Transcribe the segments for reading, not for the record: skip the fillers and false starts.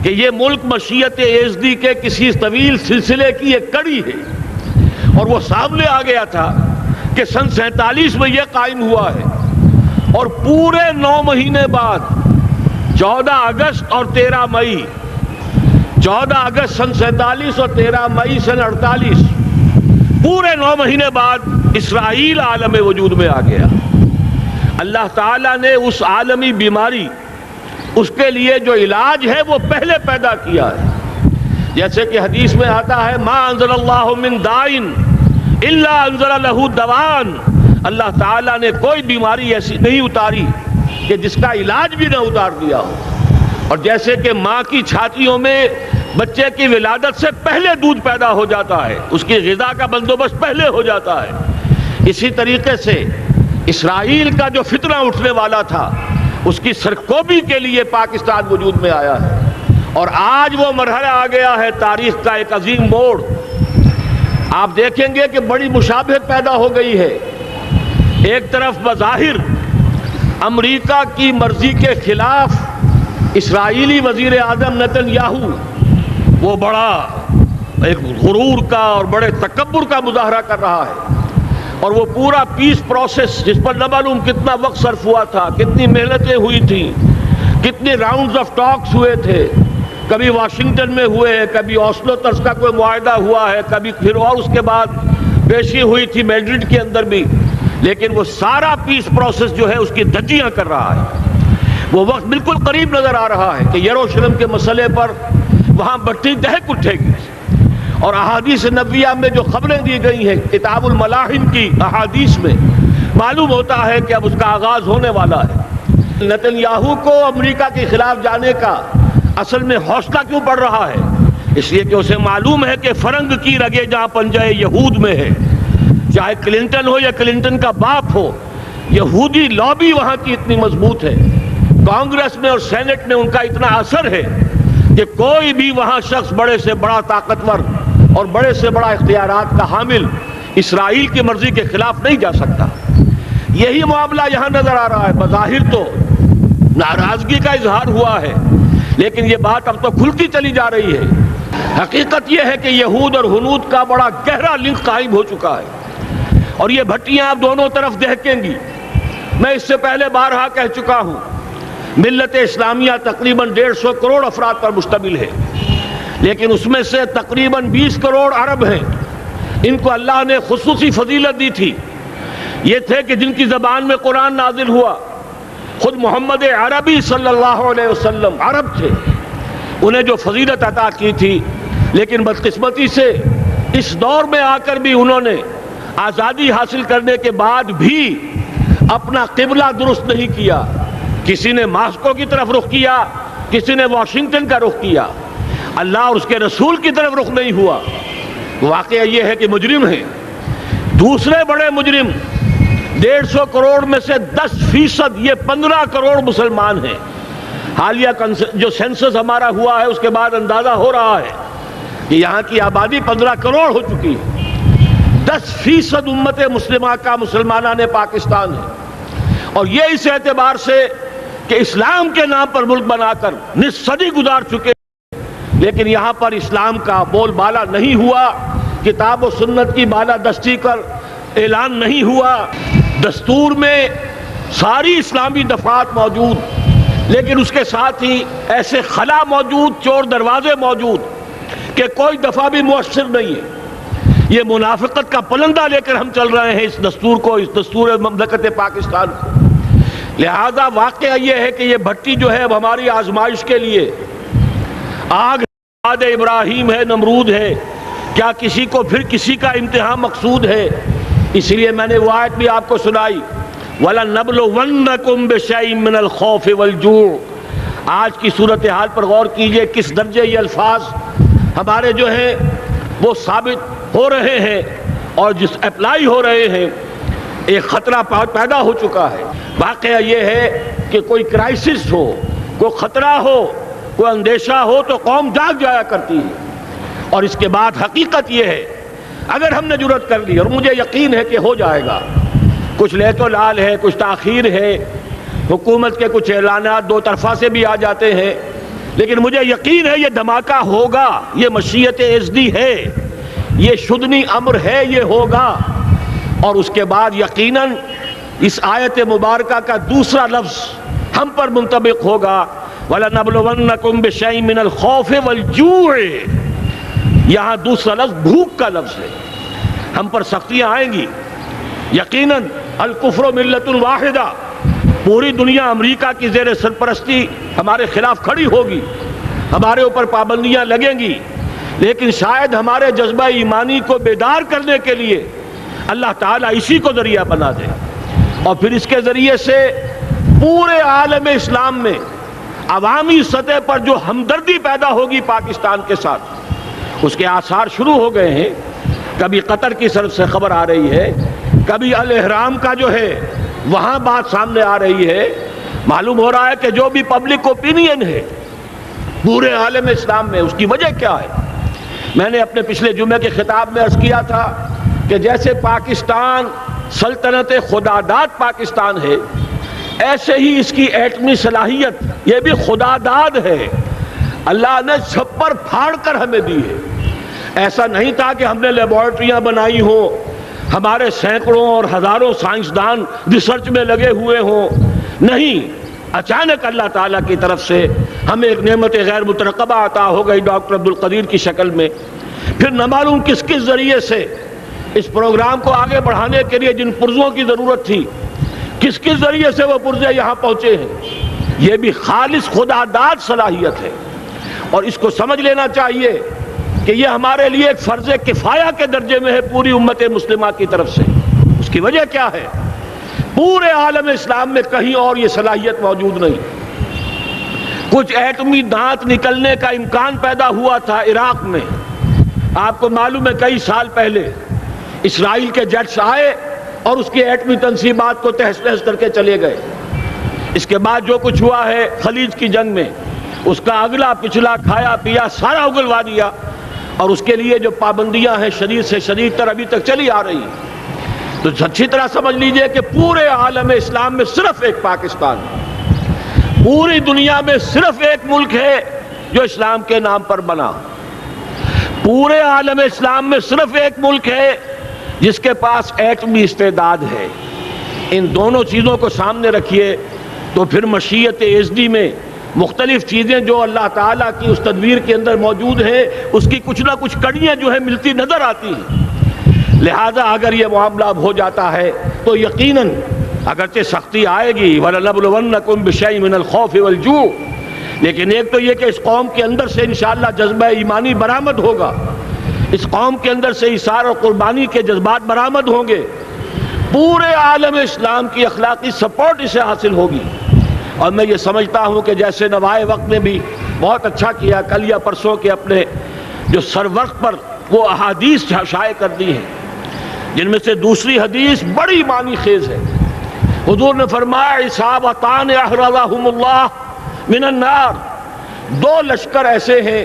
کہ یہ ملک مشیت ایزدی کے کسی طویل سلسلے کی ایک کڑی ہے، اور وہ سامنے آ گیا تھا کہ سن 47 میں یہ قائم ہوا ہے، اور پورے 9 مہینے بعد 14 اگست اور 13 مئی، 14 اگست سن 47 اور 13 مئی سن 48، پورے 9 مہینے بعد اسرائیل عالم وجود میں آ گیا۔ اللہ تعالیٰ نے اس عالمی بیماری، اس کے لیے جو علاج ہے وہ پہلے پیدا کیا ہے۔ جیسے کہ حدیث میں آتا ہے ما انزل اللہ من دائن الا انزل لہ دوان، اللہ تعالیٰ نے کوئی بیماری ایسی نہیں اتاری کہ جس کا علاج بھی نہ اتار دیا ہو۔ اور جیسے کہ ماں کی چھاتیوں میں بچے کی ولادت سے پہلے دودھ پیدا ہو جاتا ہے، اس کی غذا کا بندوبست پہلے ہو جاتا ہے، اسی طریقے سے اسرائیل کا جو فتنہ اٹھنے والا تھا اس کی سرکوبی کے لیے پاکستان وجود میں آیا ہے، اور آج وہ مرحلہ آ گیا ہے تاریخ کا ایک عظیم موڑ۔ آپ دیکھیں گے کہ بڑی مشابہت پیدا ہو گئی ہے۔ ایک طرف بظاہر امریکہ کی مرضی کے خلاف اسرائیلی وزیر اعظم نتن یاہو وہ بڑا ایک غرور کا اور بڑے تکبر کا مظاہرہ کر رہا ہے، اور وہ پورا پیس پروسیس جس پر نہ معلوم کتنا وقت صرف ہوا تھا، کتنی محنتیں ہوئی تھیں، کتنے راؤنڈز آف ٹاکس ہوئے تھے، کبھی واشنگٹن میں ہوئے، کبھی اوسلو طرز کا کوئی معاہدہ ہوا ہے، کبھی پھر اور اس کے بعد پیشی ہوئی تھی میڈرڈ کے اندر بھی، لیکن وہ سارا پیس پروسیس جو ہے اس کی دھجیاں کر رہا ہے۔ وہ وقت بالکل قریب نظر آ رہا ہے کہ یروشلم کے مسئلے پر وہاں بٹھی دہک اٹھے گی، اور احادیث نبویہ میں جو خبریں دی گئی ہیں کتاب الملاحم کی احادیث میں معلوم ہوتا ہے کہ اب اس کا آغاز ہونے والا ہے۔ نتن یاہو کو امریکہ کے خلاف جانے کا اصل میں حوصلہ کیوں پڑ رہا ہے؟ اس لیے کہ اسے معلوم ہے کہ فرنگ کی رگیں جہاں پنجہ یہود میں ہے، چاہے کلنٹن ہو یا کلنٹن کا باپ ہو، یہودی لابی وہاں کی اتنی مضبوط ہے، کانگریس میں اور سینٹ میں ان کا اتنا اثر ہے کہ کوئی بھی وہاں شخص بڑے سے بڑا طاقتور اور بڑے سے بڑا اختیارات کا حامل اسرائیل کی مرضی کے خلاف نہیں جا سکتا۔ یہی معاملہ یہاں نظر آ رہا ہے۔ بظاہر تو ناراضگی کا اظہار ہوا ہے، لیکن یہ بات اب تو کھلتی چلی جا رہی ہے۔ حقیقت یہ ہے کہ یہود اور ہنود کا بڑا گہرا لنک قائم ہو چکا ہے، اور یہ بھٹیاں اب دونوں طرف دہکیں گی۔ میں اس سے پہلے بارہا کہہ چکا ہوں، ملت اسلامیہ تقریباً 150 کروڑ افراد پر مشتمل ہے، لیکن اس میں سے تقریباً 20 کروڑ عرب ہیں۔ ان کو اللہ نے خصوصی فضیلت دی تھی، یہ تھے کہ جن کی زبان میں قرآن نازل ہوا، خود محمد عربی صلی اللہ علیہ وسلم عرب تھے، انہیں جو فضیلت عطا کی تھی، لیکن بدقسمتی سے اس دور میں آ کر بھی انہوں نے آزادی حاصل کرنے کے بعد بھی اپنا قبلہ درست نہیں کیا۔ کسی نے ماسکو کی طرف رخ کیا، کسی نے واشنگٹن کا رخ کیا، اللہ اور اس کے رسول کی طرف رخ نہیں ہوا۔ واقعہ یہ ہے کہ مجرم ہیں، دوسرے بڑے مجرم 150 کروڑ میں سے 10% یہ 15 کروڑ مسلمان ہیں۔ حالیہ جو سینسس ہمارا ہوا ہے اس کے بعد اندازہ ہو رہا ہے کہ یہاں کی آبادی 15 کروڑ ہو چکی ہے۔ 10% امت مسلمہ کا مسلمانان پاکستان ہے، اور یہ اس اعتبار سے کہ اسلام کے نام پر ملک بنا کر نصف صدی گزار چکے، لیکن یہاں پر اسلام کا بول بالا نہیں ہوا، کتاب و سنت کی بالادستی کر اعلان نہیں ہوا۔ دستور میں ساری اسلامی دفعات موجود، لیکن اس کے ساتھ ہی ایسے خلا موجود، چور دروازے موجود کہ کوئی دفعہ بھی مؤثر نہیں ہے۔ یہ منافقت کا پلندہ لے کر ہم چل رہے ہیں اس دستور کو، اس دستور مملکت پاکستان کو۔ لہذا واقعہ یہ ہے کہ یہ بھٹی جو ہے اب ہماری آزمائش کے لیے آگ بعد ابراہیم ہے، نمرود ہے، کیا کسی کو پھر کسی کا امتحان مقصود ہے؟ اس لیے میں نے وہ آیت بھی آپ کو سنائی، وَلَنَبْلُوَنَّكُمْ بِشَيْءٍ مِّنَ الْخَوْفِ وَالْجُوعِ۔ آج کی صورتحال پر غور کیجئے، کس درجے یہ الفاظ ہمارے جو ہیں وہ ثابت ہو رہے ہیں اور جس اپلائی ہو رہے ہیں۔ ایک خطرہ پیدا ہو چکا ہے۔ واقعہ یہ ہے کہ کوئی کرائسس ہو، کوئی خطرہ ہو، کوئی اندیشہ ہو تو قوم جاگ جایا کرتی ہے، اور اس کے بعد حقیقت یہ ہے اگر ہم نے جرأت کر لی، اور مجھے یقین ہے کہ ہو جائے گا، کچھ لیت و لال ہے، کچھ تاخیر ہے، حکومت کے کچھ اعلانات دو طرفہ سے بھی آ جاتے ہیں، لیکن مجھے یقین ہے یہ دھماکہ ہوگا، یہ مشیت ازدی ہے، یہ شدنی امر ہے، یہ ہوگا۔ اور اس کے بعد یقیناً اس آیت مبارکہ کا دوسرا لفظ ہم پر منطبق ہوگا، وَلَنَبْلُوَنَّكُمْ بِشَيْءٍ مِّنَ الْخَوْفِ وَالْجُوعِ۔ یہاں دوسرا لفظ بھوک کا لفظ ہے، ہم پر سختیاں آئیں گی یقیناً۔ الکفر ملت الواحدہ، پوری دنیا امریکہ کی زیر سرپرستی ہمارے خلاف کھڑی ہوگی، ہمارے اوپر پابندیاں لگیں گی، لیکن شاید ہمارے جذبہ ایمانی کو بیدار کرنے کے لیے اللہ تعالیٰ اسی کو ذریعہ بنا دے، اور پھر اس کے ذریعے سے پورے عالم اسلام میں عوامی سطح پر جو ہمدردی پیدا ہوگی پاکستان کے ساتھ، اس کے آثار شروع ہو گئے ہیں۔ کبھی قطر کی طرف سے خبر آ رہی ہے، کبھی الاحرام کا جو ہے وہاں بات سامنے آ رہی ہے۔ معلوم ہو رہا ہے کہ جو بھی پبلک اوپینین ہے پورے عالم اسلام میں، اس کی وجہ کیا ہے؟ میں نے اپنے پچھلے جمعے کے خطاب میں عرض کیا تھا کہ جیسے پاکستان سلطنت خداداد پاکستان ہے، ایسے ہی اس کی ایٹمی صلاحیت یہ بھی خداداد ہے، اللہ نے چھپر پھاڑ کر ہمیں دی ہے۔ ایسا نہیں تھا کہ ہم نے لیبارٹریاں بنائی ہوں، ہمارے سینکڑوں اور ہزاروں سائنسدان ریسرچ میں لگے ہوئے ہوں، نہیں، اچانک اللہ تعالیٰ کی طرف سے ہمیں ایک نعمت غیر مترقبہ عطا ہو گئی ڈاکٹر عبدالقدیر کی شکل میں۔ پھر نہ معلوم کس کس ذریعے سے اس پروگرام کو آگے بڑھانے کے لیے جن پرزوں کی ضرورت تھی، کس کس ذریعے سے وہ پرزے یہاں پہنچے ہیں۔ یہ بھی خالص خداداد صلاحیت ہے، اور اس کو سمجھ لینا چاہیے کہ یہ ہمارے لیے ایک فرض کفایہ کے درجے میں ہے پوری امت مسلمہ کی طرف سے۔ اس کی وجہ کیا ہے؟ پورے عالم اسلام میں کہیں اور یہ صلاحیت موجود نہیں۔ کچھ ایٹمی دانت نکلنے کا امکان پیدا ہوا تھا عراق میں، آپ کو معلوم ہے کئی سال پہلے اسرائیل کے جیٹس آئے اور اس کی ایٹمی تنصیبات کو تہس نہس کر کے چلے گئے۔ اس کے بعد جو کچھ ہوا ہے خلیج کی جنگ میں، اس کا اگلا پچھلا کھایا پیا سارا اگلوا دیا، اور اس کے لیے جو پابندیاں ہیں شدید سے شدید تر ابھی تک چلی آ رہی ہیں۔ تو اچھی طرح سمجھ لیجئے کہ پورے عالم اسلام میں صرف ایک پاکستان ہے، پوری دنیا میں صرف ایک ملک ہے جو اسلام کے نام پر بنا، پورے عالم اسلام میں صرف ایک ملک ہے جس کے پاس ایٹمی استعداد ہے۔ ان دونوں چیزوں کو سامنے رکھیے تو پھر مشیت ازدی میں مختلف چیزیں جو اللہ تعالیٰ کی اس تدبیر کے اندر موجود ہیں، اس کی کچھ نہ کچھ کڑیاں جو ہے ملتی نظر آتی ہیں۔ لہذا اگر یہ معاملہ ہو جاتا ہے تو یقیناً اگرچہ سختی آئے گی، وَلَنَبْلُوَنَّكُمْ بِشَيْءٍ مِّنَ الْخَوْفِ وَالْجُوعِ، لیکن ایک تو یہ کہ اس قوم کے اندر سے انشاءاللہ جذبہ ایمانی برآمد ہوگا، اس قوم کے اندر سے ایثار اور قربانی کے جذبات برآمد ہوں گے، پورے عالم اسلام کی اخلاقی سپورٹ اسے حاصل ہوگی۔ اور میں یہ سمجھتا ہوں کہ جیسے نوائے وقت نے بھی بہت اچھا کیا، کل یا پرسوں کے اپنے جو سر وقت پر وہ احادیث شائع کر دی ہیں، جن میں سے دوسری حدیث بڑی معنی خیز ہے۔ حضور نے فرمایا اصابتان احرزہم اللہ من النار، دو لشکر ایسے ہیں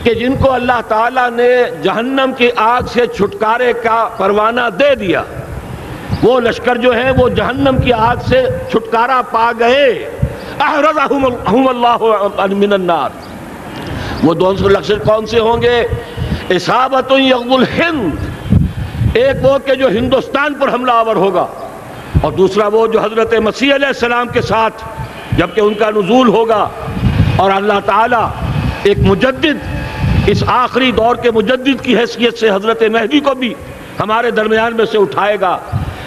کہ جن کو اللہ تعالیٰ نے جہنم کی آگ سے چھٹکارے کا پروانہ دے دیا۔ وہ لشکر جو ہیں وہ جہنم کی آگ سے چھٹکارا پا گئے، احرزہم اللہ من النار۔ وہ دونوں لشکر کون سے ہوں گے؟ اصابت یغزو الہند، ایک وہ کہ جو ہندوستان پر حملہ آور ہوگا، اور دوسرا وہ جو حضرت مسیح علیہ السلام کے ساتھ جبکہ ان کا نزول ہوگا، اور اللہ تعالیٰ ایک مجدد، اس آخری دور کے مجدد کی حیثیت سے حضرت مہدی کو بھی ہمارے درمیان میں سے اٹھائے گا،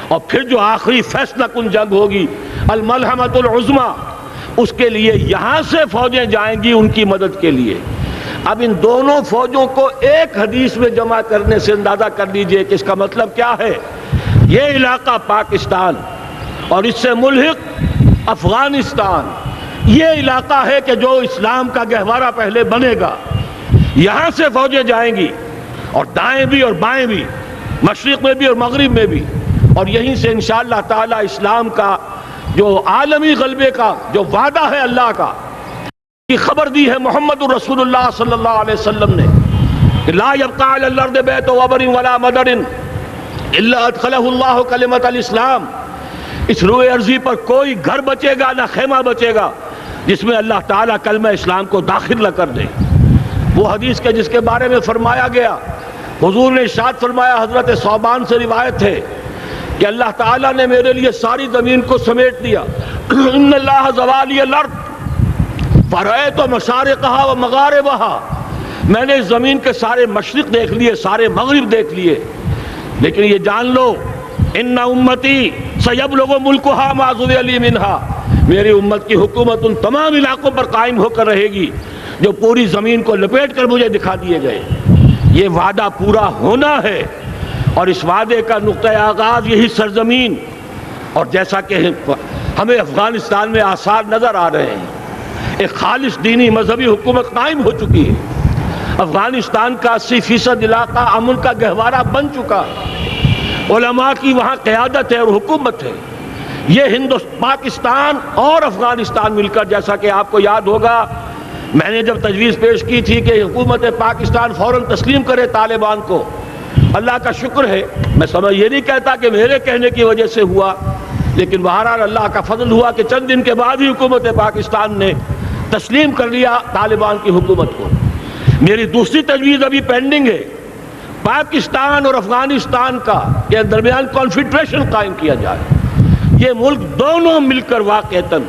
اور پھر جو آخری فیصلہ کن جنگ ہوگی الملحمۃ العظمیٰ، اس کے لیے یہاں سے فوجیں جائیں گی ان کی مدد کے لیے۔ اب ان دونوں فوجوں کو ایک حدیث میں جمع کرنے سے اندازہ کر لیجئے کہ اس کا مطلب کیا ہے۔ یہ علاقہ پاکستان اور اس سے ملحق افغانستان، یہ علاقہ ہے کہ جو اسلام کا گہوارہ پہلے بنے گا، یہاں سے فوجیں جائیں گی، اور دائیں بھی اور بائیں بھی، مشرق میں بھی اور مغرب میں بھی، اور یہیں سے انشاءاللہ تعالی اسلام کا جو عالمی غلبے کا جو وعدہ ہے اللہ کا، کی خبر دی ہے محمد رسول اللہ صلی اللہ علیہ وسلم نے کہ لا یبقى علی الارض بیت وبر ولا مدر الا ادخلہ اللہ کلمۃ الاسلام، اس روئے ارضی پر کوئی گھر بچے گا نہ خیمہ بچے گا جس میں اللہ تعالیٰ کلمہ اسلام کو داخل نہ کر دے. وہ حدیث کے جس کے بارے میں فرمایا گیا، حضور نے ارشاد فرمایا، حضرت ثوبان سے روایت ہے کہ اللہ تعالیٰ نے میرے لیے ساری زمین کو سمیٹ دیا. ان اللہ زوالی الارض فرأیت مشارقها و مغاربها، میں نے اس زمین کے سارے مشرق دیکھ لیے، سارے مغرب دیکھ لیے، لیکن یہ جان لو ان امتی سیبلغ ملکها ما ذوی لی منها، میری امت کی حکومت ان تمام علاقوں پر قائم ہو کر رہے گی جو پوری زمین کو لپیٹ کر مجھے دکھا دیے گئے. یہ وعدہ پورا ہونا ہے، اور اس وعدے کا نقطہ آغاز یہی سرزمین، اور جیسا کہ ہمیں افغانستان میں آثار نظر آ رہے ہیں، ایک خالص دینی مذہبی حکومت قائم ہو چکی ہے. افغانستان کا 80% علاقہ امن کا گہوارہ بن چکا ہے، علماء کی وہاں قیادت ہے اور حکومت ہے. یہ پاکستان اور افغانستان مل کر، جیسا کہ آپ کو یاد ہوگا میں نے جب تجویز پیش کی تھی کہ حکومت پاکستان فوراً تسلیم کرے طالبان کو، اللہ کا شکر ہے، میں سمجھ یہ نہیں کہتا کہ میرے کہنے کی وجہ سے ہوا، لیکن بہرحال اللہ کا فضل ہوا کہ چند دن کے بعد ہی حکومت پاکستان نے تسلیم کر لیا طالبان کی حکومت کو. میری دوسری تجویز ابھی پینڈنگ ہے، پاکستان اور افغانستان کا کے درمیان کانفیڈریشن قائم کیا جائے. یہ ملک دونوں مل کر واقعتاً،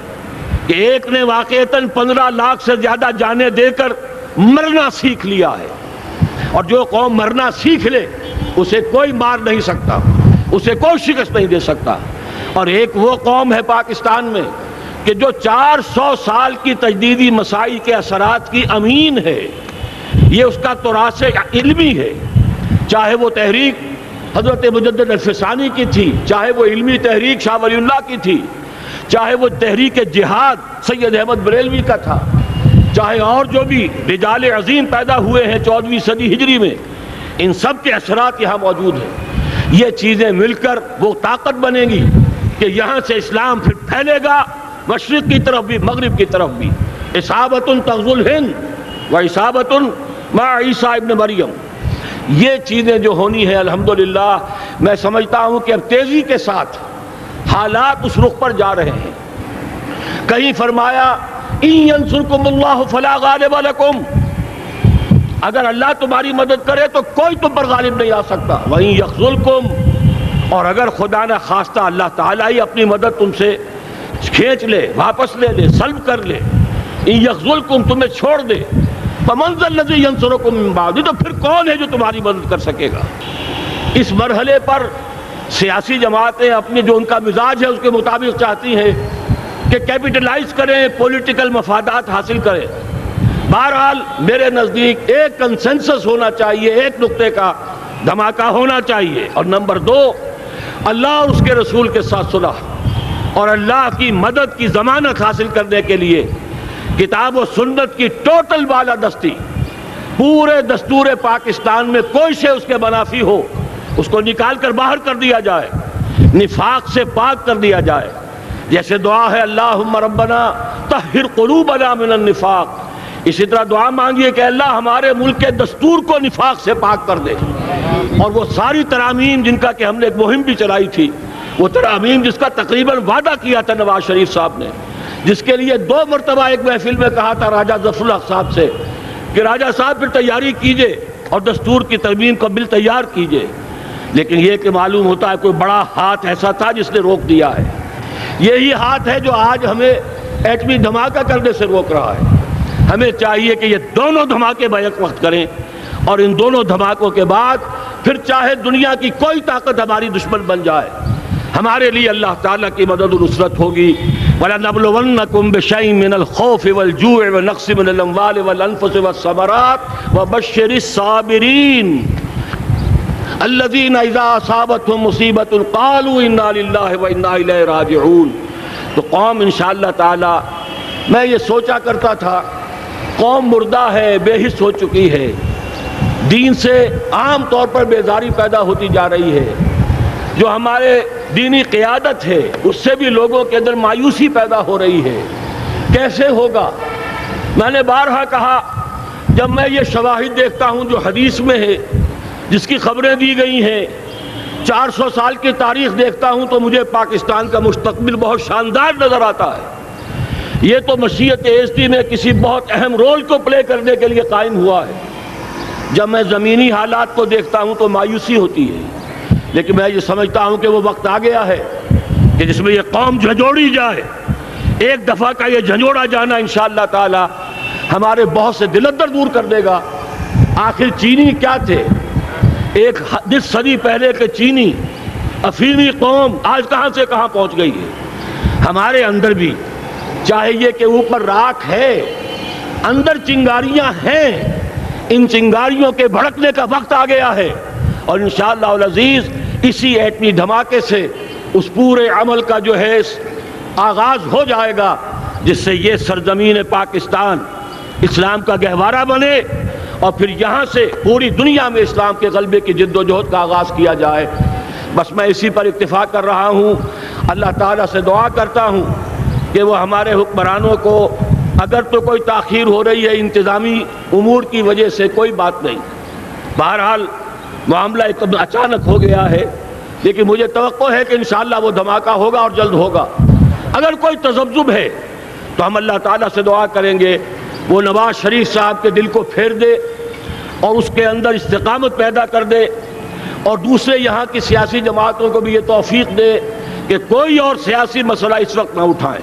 کہ ایک نے واقعتاً 15 لاکھ سے زیادہ جانیں دے کر مرنا سیکھ لیا ہے، اور جو قوم مرنا سیکھ لے اسے کوئی مار نہیں سکتا، اسے کوئی شکست نہیں دے سکتا. اور ایک وہ قوم ہے پاکستان میں کہ جو 400 سال کی تجدیدی مسائی کے اثرات کی امین ہے. یہ اس کا تراث علمی ہے، چاہے وہ تحریک حضرت مجدد الفسانی کی تھی، چاہے وہ علمی تحریک شاہ ولی اللہ کی تھی، چاہے وہ تحریک جہاد سید احمد بریلوی کا تھا، چاہے اور جو بھی رجال عظیم پیدا ہوئے ہیں 14ویں صدی ہجری میں، ان سب کے اثرات یہاں موجود ہیں. یہ چیزیں مل کر وہ طاقت بنے گی کہ یہاں سے اسلام پھر پھیلے گا، مشرق کی طرف بھی مغرب کی طرف بھی. اصابۃ تغزو الہند و اصابۃ مع عیسیٰ ابن مریم، یہ چیزیں جو ہونی ہیں الحمدللہ میں سمجھتا ہوں کہ اب تیزی کے ساتھ حالات اس رخ پر جا رہے ہیں. کہیں فرمایا ان ینصرکم اللہ فلا غالب لکم، اگر اللہ تمہاری مدد کرے تو کوئی تم پر غالب نہیں آ سکتا. وَإِن يَخْذُلْكُمْ، اور اگر خدا نہ خواستہ اللہ تعالیٰ ہی اپنی مدد تم سے کھینچ لے، واپس لے لے، سلب کر لے، ان یخذلکم، تمہیں چھوڑ دے، فَمَنْ ذَا الَّذِي يَنْصُرُكُم مِّن بَعْدِهِ، تو پھر کون ہے جو تمہاری مدد کر سکے گا. اس مرحلے پر سیاسی جماعتیں اپنی جو ان کا مزاج ہے اس کے مطابق چاہتی ہیں کہ کیپٹلائز کریں، پولیٹیکل مفادات حاصل کریں. بہرحال میرے نزدیک ایک کنسنسس ہونا چاہیے، ایک نقطے کا دھماکہ ہونا چاہیے. اور نمبر 2، اللہ اور اس کے رسول کے ساتھ صلح اور اللہ کی مدد کی ضمانت حاصل کرنے کے لیے کتاب و سنت کی ٹوٹل بالادستی، پورے دستور پاکستان میں کوئی شے اس کے منافی ہو اس کو نکال کر باہر کر دیا جائے، نفاق سے پاک کر دیا جائے. جیسے دعا ہے اللہم ربنا طہر قلوبنا من النفاق، اسی طرح دعا مانگیے کہ اللہ ہمارے ملک کے دستور کو نفاق سے پاک کر دے. اور وہ ساری ترامیم جن کا کہ ہم نے ایک مہم بھی چلائی تھی، وہ ترامیم جس کا تقریباً وعدہ کیا تھا نواز شریف صاحب نے، جس کے لیے 2 مرتبہ ایک محفل میں کہا تھا راجہ ظفر الحق صاحب سے کہ راجہ صاحب پھر تیاری کیجئے اور دستور کی ترمیم کا بل تیار کیجئے. لیکن یہ کہ معلوم ہوتا ہے کوئی بڑا ہاتھ ایسا تھا جس نے روک دیا ہے. یہی ہاتھ ہے جو آج ہمیں ایٹمی دھماکہ کرنے سے روک رہا ہے. ہمیں چاہیے کہ یہ دونوں دھماکے بیک وقت کریں، اور ان دونوں دھماکوں کے بعد پھر چاہے دنیا کی کوئی طاقت ہماری دشمن بن جائے، ہمارے لیے اللہ تعالیٰ کی مدد و نصرت ہوگی. وَلَنَبْلُوَنَّكُمْ بِشَيْءٍ مِّنَ الْخَوْفِ وَالْجُوعِ وَنَقْصٍ مِّنَ الْأَمْوَالِ وَالْأَنفُسِ وَالثَّمَرَاتِ وَبَشِّرِ الصَّابِرِينَ الَّذِينَ إِذَا أَصَابَتْهُم مُّصِيبَةٌ قَالُوا إِنَّا لِلَّهِ وَإِنَّا إِلَيْهِ رَاجِعُونَ. تو قوم انشاءاللہ تعالیٰ، میں یہ سوچا کرتا تھا قوم مردہ ہے، بے حس ہو چکی ہے، دین سے عام طور پر بیزاری پیدا ہوتی جا رہی ہے، جو ہمارے دینی قیادت ہے اس سے بھی لوگوں کے اندر مایوسی پیدا ہو رہی ہے. کیسے ہوگا؟ میں نے بارہا کہا، جب میں یہ شواہد دیکھتا ہوں جو حدیث میں ہے، جس کی خبریں دی گئی ہیں، 400 سال کی تاریخ دیکھتا ہوں تو مجھے پاکستان کا مستقبل بہت شاندار نظر آتا ہے. یہ تو مشیت ایزدی میں کسی بہت اہم رول کو پلے کرنے کے لیے قائم ہوا ہے۔ جب میں زمینی حالات کو دیکھتا ہوں تو مایوسی ہوتی ہے، لیکن میں یہ سمجھتا ہوں کہ وہ وقت آ گیا ہے کہ جس میں یہ قوم جھنجھوڑی جائے۔ ایک دفعہ کا یہ جھنجھوڑا جانا انشاءاللہ تعالی ہمارے بہت سے دل اندر دور کر دے گا۔ آخر چینی کیا تھے؟ ایک نصف صدی پہلے کے چینی افریقی قوم آج کہاں سے کہاں پہنچ گئی ہے۔ ہمارے اندر بھی چاہے یہ کہ اوپر راکھ ہے، اندر چنگاریاں ہیں، ان چنگاریوں کے بھڑکنے کا وقت آ گیا ہے، اور انشاءاللہ العزیز اسی ایٹمی دھماکے سے اس پورے عمل کا جو ہے آغاز ہو جائے گا، جس سے یہ سرزمین پاکستان اسلام کا گہوارہ بنے، اور پھر یہاں سے پوری دنیا میں اسلام کے غلبے کی جد و جہد کا آغاز کیا جائے۔ بس میں اسی پر اکتفا کر رہا ہوں۔ اللہ تعالیٰ سے دعا کرتا ہوں کہ وہ ہمارے حکمرانوں کو، اگر تو کوئی تاخیر ہو رہی ہے انتظامی امور کی وجہ سے، کوئی بات نہیں، بہرحال معاملہ اتنا اچانک ہو گیا ہے، لیکن مجھے توقع ہے کہ انشاءاللہ وہ دھماکہ ہوگا اور جلد ہوگا۔ اگر کوئی تذبذب ہے تو ہم اللہ تعالیٰ سے دعا کریں گے وہ نواز شریف صاحب کے دل کو پھیر دے اور اس کے اندر استقامت پیدا کر دے، اور دوسرے یہاں کی سیاسی جماعتوں کو بھی یہ توفیق دے کہ کوئی اور سیاسی مسئلہ اس وقت نہ اٹھائیں،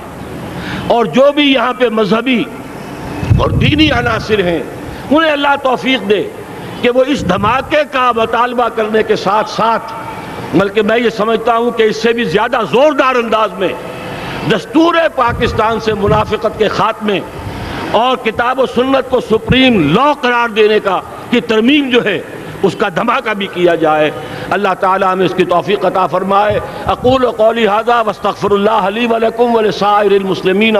اور جو بھی یہاں پہ مذہبی اور دینی عناصر ہیں انہیں اللہ توفیق دے کہ وہ اس دھماکے کا مطالبہ کرنے کے ساتھ ساتھ، بلکہ میں یہ سمجھتا ہوں کہ اس سے بھی زیادہ زوردار انداز میں دستور پاکستان سے منافقت کے خاتمے اور کتاب و سنت کو سپریم لا قرار دینے کی ترمیم جو ہے اس کا دھماکہ بھی کیا جائے۔ اللہ تعالیٰ ہمیں اس کی توفیق عطا فرمائے۔ اقول قولی ھذا واستغفر اللہ لی ولکم ولسائر المسلمین۔